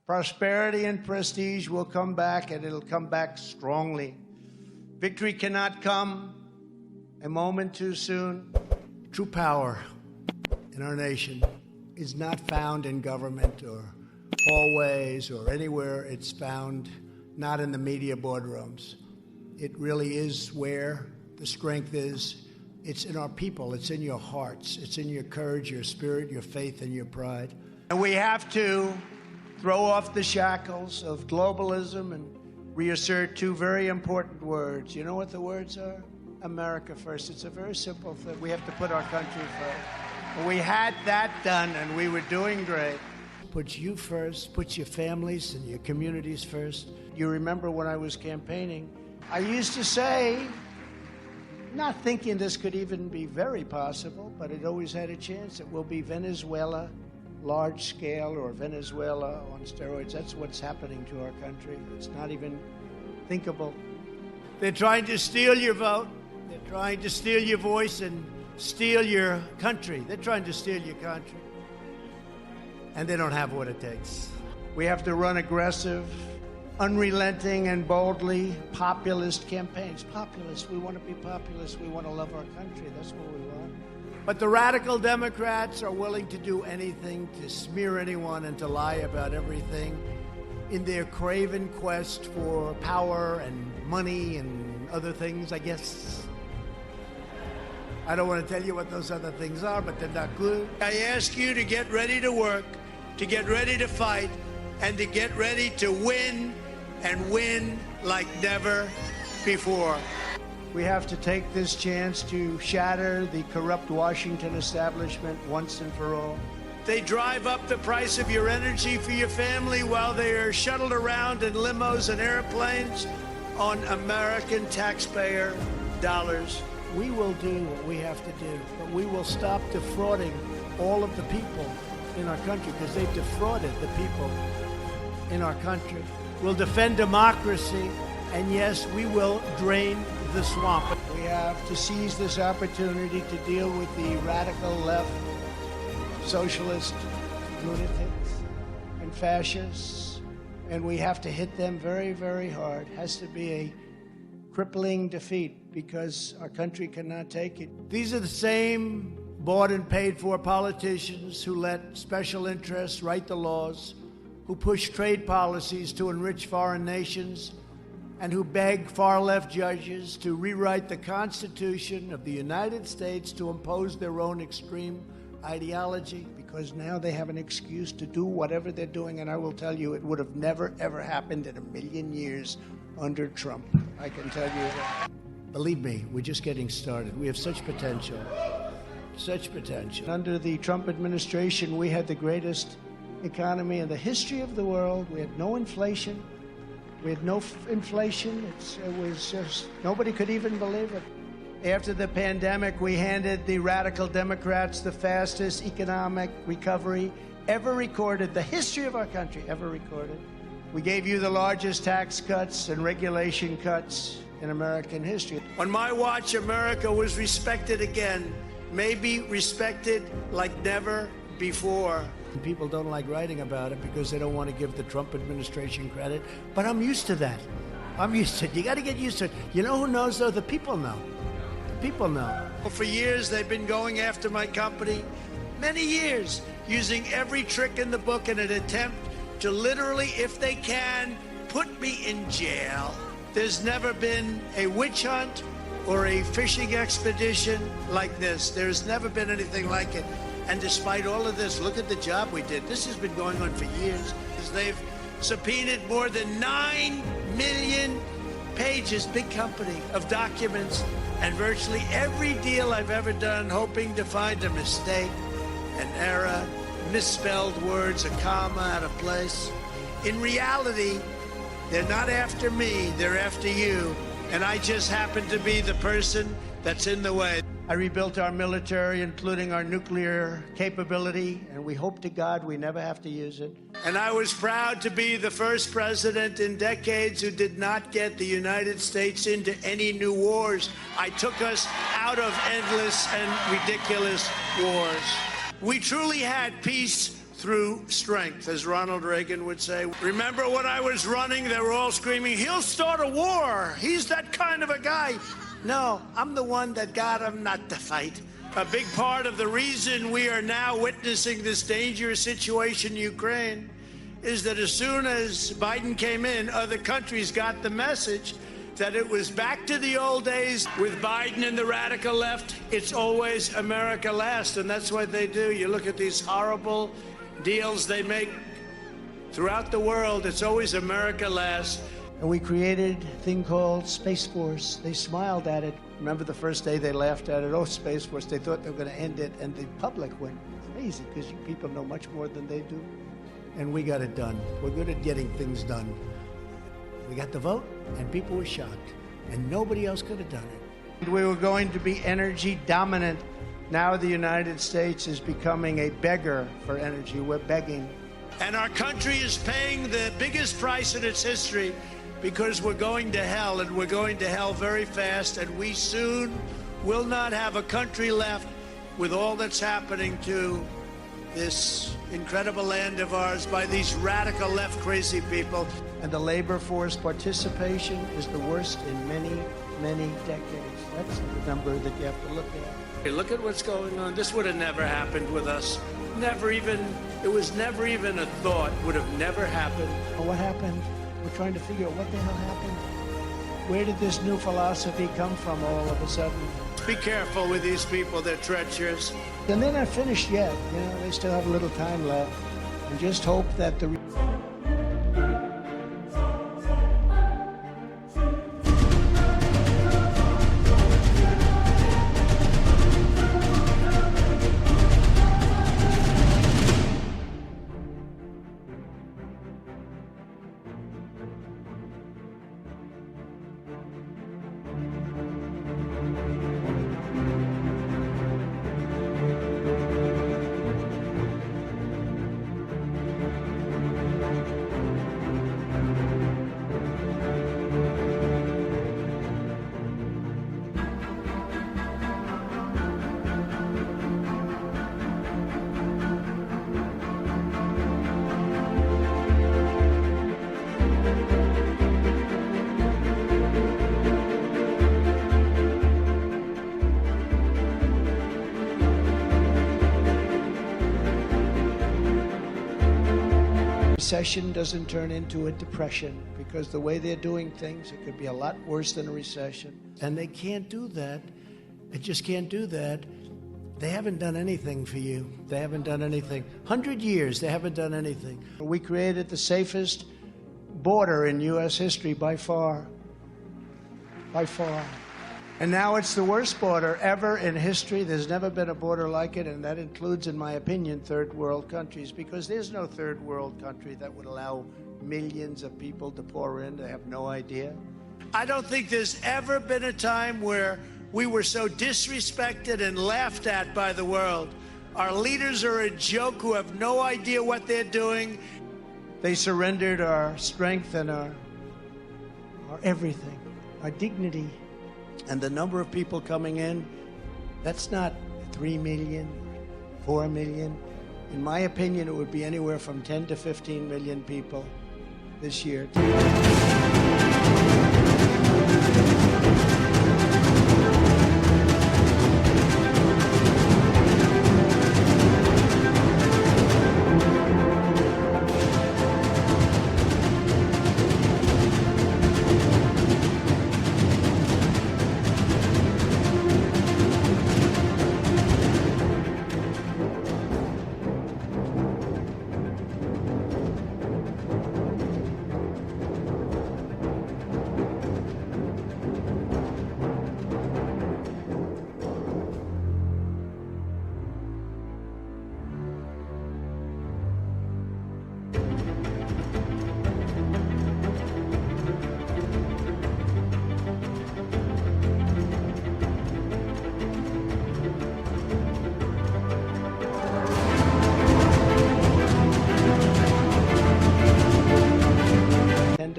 Prosperity and prestige will come back, and it'll come back strongly. Victory cannot come a moment too soon. True power in our nation is not found in government or hallways or anywhere. It's found not in the media boardrooms. It really is where the strength is. It's in our people. It's in your hearts. It's in your courage, your spirit, your faith, and your pride. And we have to throw off the shackles of globalism and reassert two very important words. You know what the words are? America first. It's a very simple thing. We have to put our country first. We had that done, and we were doing great. Put you first, put your families and your communities first. You remember when I was campaigning, I used to say, not thinking this could even be very possible, but it always had a chance. It will be Venezuela, large scale, or Venezuela on steroids. That's what's happening to our country. It's not even thinkable. They're trying to steal your vote. They're trying to steal your voice and steal your country. They're trying to steal your country. And they don't have what it takes. We have to run aggressive, unrelenting, and boldly populist campaigns. Populist, we want to be populist. We want to love our country. That's what we want. But the radical Democrats are willing to do anything to smear anyone and to lie about everything in their craven quest for power and money and other things, I guess. I don't want to tell you what those other things are, but they're not good. I ask you to get ready to work, to get ready to fight, and to get ready to win, and win like never before. We have to take this chance to shatter the corrupt Washington establishment once and for all. They drive up the price of your energy for your family while they are shuttled around in limos and airplanes on American taxpayer dollars. We will do what we have to do, but we will stop defrauding all of the people in our country, because they've defrauded the people in our country. We'll defend democracy, and yes, we will drain the swamp. We have to seize this opportunity to deal with the radical left, socialist lunatics and fascists, and we have to hit them very, very hard. It has to be a crippling defeat, because our country cannot take it. These are the same bought and paid for politicians who let special interests write the laws, who push trade policies to enrich foreign nations, and who beg far-left judges to rewrite the Constitution of the United States to impose their own extreme ideology, because now they have an excuse to do whatever they're doing. And I will tell you, it would have never, ever happened in a million years under Trump. I can tell you that. Believe me, we're just getting started. We have such potential. Such potential. Under the Trump administration, we had the greatest economy in the history of the world. We had no inflation. We had no inflation. It was just, nobody could even believe it. After the pandemic, we handed the radical Democrats the fastest economic recovery ever recorded, the history of our country ever recorded. We gave you the largest tax cuts and regulation cuts in American history. On my watch, America was respected again, maybe respected like never before. People don't like writing about it because they don't want to give the Trump administration credit, but I'm used to that. I'm used to it. You got to get used to it. You know who knows, though? The people know. The people know. For years, they've been going after my company, many years, using every trick in the book in an attempt to literally, if they can, put me in jail. There's never been a witch hunt or a fishing expedition like this. There's never been anything like it. And despite all of this, look at the job we did. This has been going on for years. They've subpoenaed more than 9 million pages, big company, of documents, and virtually every deal I've ever done, hoping to find a mistake, an error, misspelled words, a comma out of place. In reality, they're not after me, they're after you. And I just happen to be the person that's in the way. I rebuilt our military, including our nuclear capability, and we hope to God we never have to use it. And I was proud to be the first president in decades who did not get the United States into any new wars. I took us out of endless and ridiculous wars. We truly had peace through strength, as Ronald Reagan would say. Remember when I was running, they were all screaming, he'll start a war. He's that kind of a guy. No, I'm the one that got him not to fight. A big part of the reason we are now witnessing this dangerous situation in Ukraine is that as soon as Biden came in, other countries got the message that it was back to the old days with Biden and the radical left. It's always America last, and that's what they do. You look at these horrible deals they make throughout the world, it's always America last. And we created a thing called Space Force. They smiled at it. Remember the first day they laughed at it? Oh, Space Force. They thought they were going to end it, and the public went crazy because you people know much more than they do. And we got it done. We're good at getting things done. We got the vote, and people were shocked, and nobody else could have done it. We were going to be energy dominant. Now the United States is becoming a beggar for energy. We're begging. And our country is paying the biggest price in its history because we're going to hell, and we're going to hell very fast, and we soon will not have a country left with all that's happening to this incredible land of ours by these radical left crazy people. And the labor force participation is the worst in many, many decades. That's the number that you have to look at. Hey, look at what's going on. This would have never happened with us. Never even, it was never even a thought, would have never happened. What happened? We're trying to figure out what the hell happened. Where did this new philosophy come from all of a sudden? Be careful with these people, they're treacherous. And they're not finished yet. You know, they still have a little time left. And just hope that the... Recession doesn't turn into a depression, because the way they're doing things, it could be a lot worse than a recession. And they can't do that. They just can't do that. They haven't done anything for you. They haven't done anything. 100 years, they haven't done anything. We created the safest border in U.S. history by far. By far. And now it's the worst border ever in history. There's never been a border like it, and that includes, in my opinion, third world countries, because there's no third world country that would allow millions of people to pour in. They have no idea. I don't think there's ever been a time where we were so disrespected and laughed at by the world. Our leaders are a joke who have no idea what they're doing. They surrendered our strength and our everything, our dignity. And the number of people coming in, that's not 3 million, 4 million. In my opinion, it would be anywhere from 10 to 15 million people this year.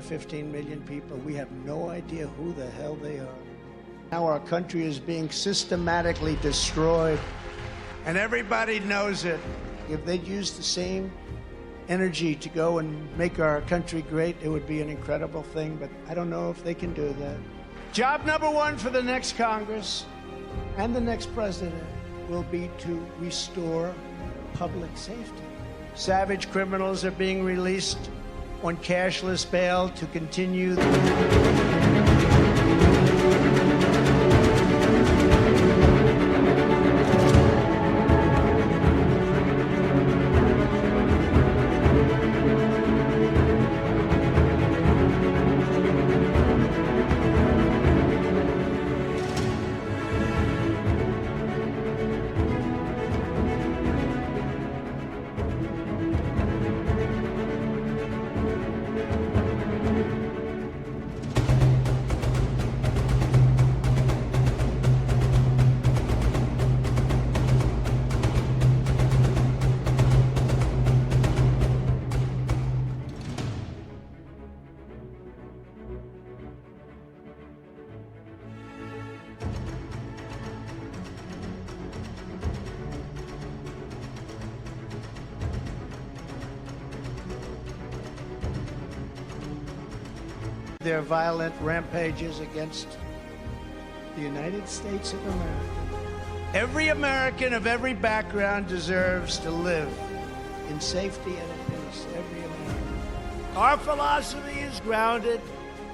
15 million people. We have no idea who the hell they are. Now our country is being systematically destroyed, and everybody knows it. If they'd use the same energy to go and make our country great, it would be an incredible thing, but I don't know if they can do that. Job number one for the next Congress and the next president will be to restore public safety. Savage criminals are being released on cashless bail to continue. Their violent rampages against the United States of America. Every American of every background deserves to live in safety and in peace. Every American. Our philosophy is grounded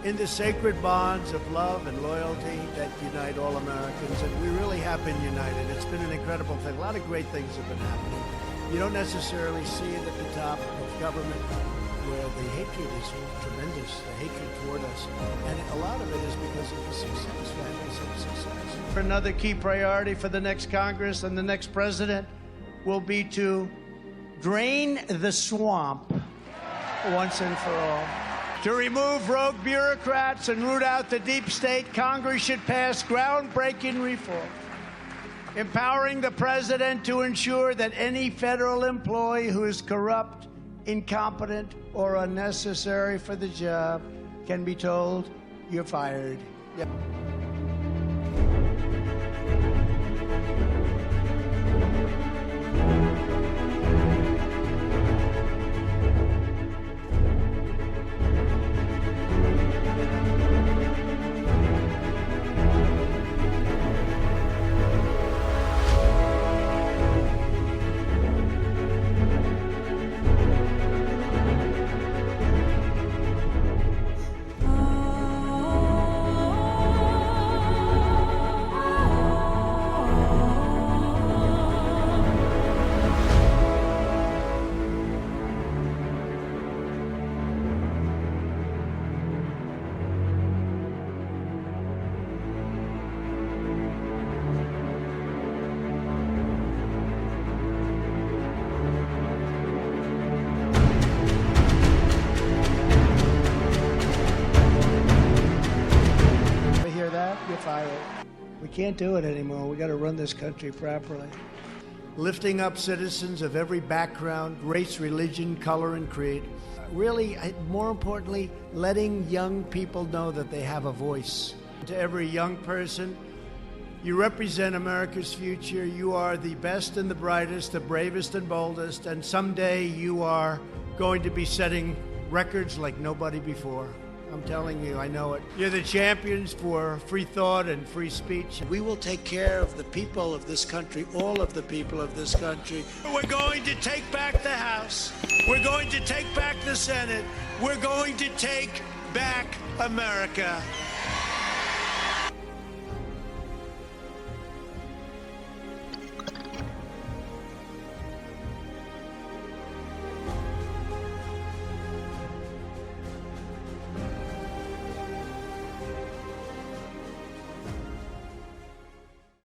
in the sacred bonds of love and loyalty that unite all Americans, and we really have been united. It's been an incredible thing. A lot of great things have been happening. You don't necessarily see it at the top of government, where the hatred is tremendous, the hatred toward us. And a lot of it is because of the success, families of success. Another key priority for the next Congress and the next president will be to drain the swamp once and for all. To remove rogue bureaucrats and root out the deep state, Congress should pass groundbreaking reform, empowering the president to ensure that any federal employee who is corrupt, incompetent, or unnecessary for the job can be told, "You're fired." Yep. You're fired. We can't do it anymore. We got to run this country properly. Lifting up citizens of every background, race, religion, color, and creed. Really, more importantly, letting young people know that they have a voice. To every young person, you represent America's future. You are the best and the brightest, the bravest and boldest, and someday you are going to be setting records like nobody before. I'm telling you, I know it. You're the champions for free thought and free speech. We will take care of the people of this country, all of the people of this country. We're going to take back the House. We're going to take back the Senate. We're going to take back America.